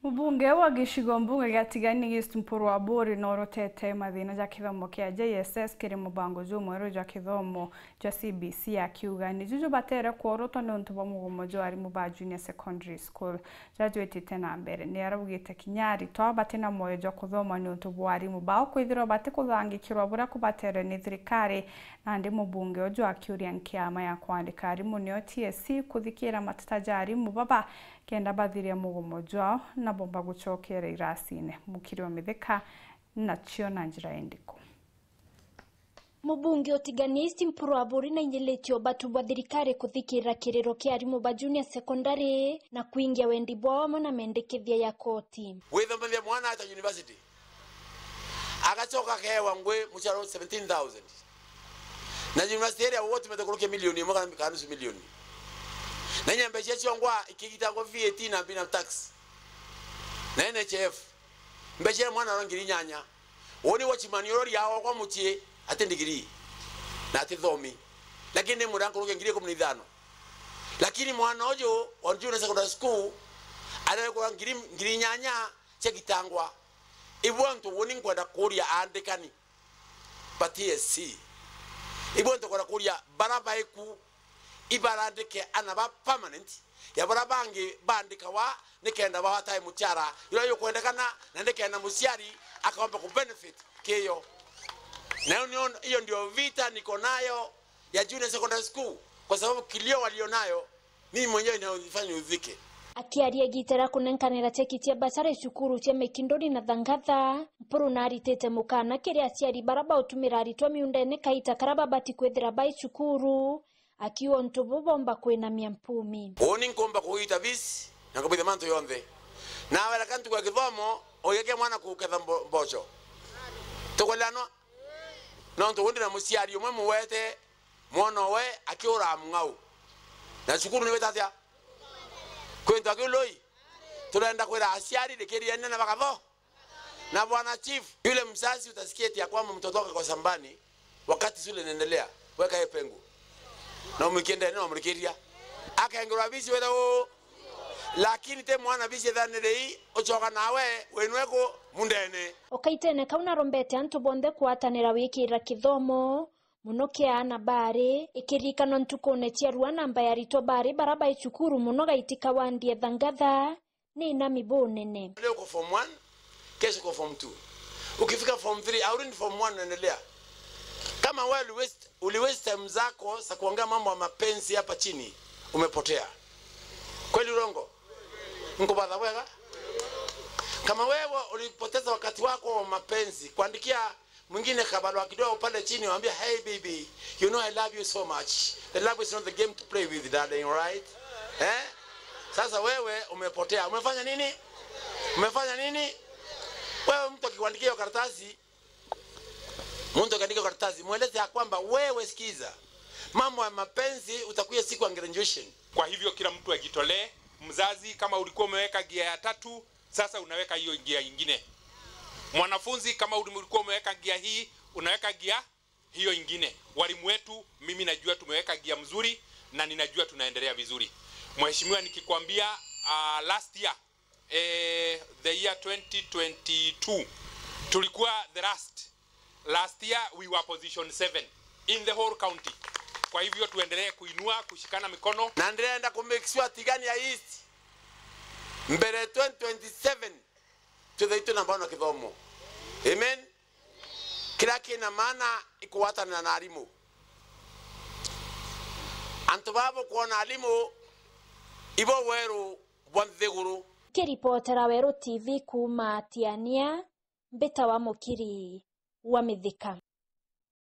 Mbunge wa gicigo mbunge gatigani gisitumpuru wa bori norotete mathina ja kithomo kia JSS kiri mubango jumweru ja kithomo ja CBC akiuga ni juju batere kworoto ni untu bamugomo jo ari muba junior secondary school jajwetite na mbere ni arabugite kinyari to batina moyo jo kuthoma ni untu bwari mubao kwithiro bate kuthangikirwa bura kubatere ni thirikari na ndi mubunge ojo akiuria nkiama ya kwandika arimu ni TSC kuthikira matata ari mubaba kenda bathiria mugomo jo na bomba gucokera irasine mukiri wa mitheka na cio na njira endiko. Mubunge otiganisti mpuru aburi na inyeletio batu wa thirikari kuthikira kiriro kia arimu ba junior secondary na kuingia wendi bwao na mendekethia ya koti. Withomithia mwana ata university agacoka kewa ngwe mucharo 17,000 na university area wote metakurukia milioni mwaka na nusu milioni na nyambe cio ngwa ikigita kwa VAT na bina tax na NHF mbeje mwana rangiri nyanya woni wachimani yorori yao kwa mutie ate degree na ate thomi lakini murango ruge ngiri 15 lakini mwana ojo wa junior secondary school ana kwa ngiri nyanya chekitangwa ibwantu woni ngwenda kuria andikani PTSC ibwantu kwa kuria baraba iku ibarandike anaba permanent ya barabangi bandika wa nikenda ba time muchara ilo yo kwendekana na nikenda musiari akaomba ku benefit keyo na hiyo ndio vita niko nayo ya junior secondary school kwa sababu kilio walionayo mimi mwenyewe ninafanya udhike. Akiaria gitera kunenkanira chekitia basare shukuru tia mekindori na thangatha mpuru na aritete mukana kiri aciari baraba utumira aritwa miundene kaita karaba bati kwethira bai shukuru akiwa ntubu bomba kwena miampumi. Oni nkomba kuita bisi na kubitha manto yonthe na wala kantu kwa kithomo oyeke mwana kuketha mbocho tukolano no ntu na musiari umwe muwete mwana we akiura mngau na shukuru ni wetatia kwenda kuloi tunaenda kwenda asiari lekeria nena bakatho na bwana chief yule msasi utasikia eti kwamba mtoto wake kwa sambani wakati shule inaendelea weka yepengu na umkienda neno mlikiria akaengera bisi wedo lakini te mwana bisi dhanirei ochoka nawe wenweko mundene okaitene kauna rombete antu bonde kwatanira wikira kithomo muno kiana bare ikirikano ntukone cia ruana mbaya rito bare baraba ichukuru muno gaitika wandie thangatha ni na mibonene leo kwa form 1 kesho kwa form 2 ukifika form 3 au ni form 1 unaendelea kama wewe uliwaste time zako za kuongea mambo ya mapenzi hapa chini umepotea kweli urongo ngobadha wega kama wewe ulipoteza wakati wako wa mapenzi kuandikia mwingine kabla kidogo pale chini waambia hey baby you know I love you so much the love is not the game to play with darling right sasa wewe umepotea umefanya nini wewe mtu akikuandikia karatasi mtu akaandika karatasi mueleze ya kwamba wewe sikiza mambo ya mapenzi utakuja siku ya graduation. Kwa hivyo kila mtu ajitolee. Mzazi kama ulikuwa umeweka gia ya 3 sasa unaweka hiyo gia nyingine. Mwanafunzi kama ulikuwa umeweka gia hii unaweka gia hiyo nyingine. Walimu wetu mimi najua tumeweka gia mzuri na ninajua tunaendelea vizuri. Mheshimiwa nikikwambia last year the year 2022 tulikuwa the last year we were position 7 in the whole county. Kwa hivyo tuendelee kuinua kushikana mikono na ndio kumekiswa tigani ya East mbele 2027 tuthaitwe na bwana kithomo. Amen. Kila kina maana ikuwata na alimu antu babo kuona alimu ibo weru bwantheguru kiripotera Weru TV kuma Tiania mbeta wa mukiri wa mithika.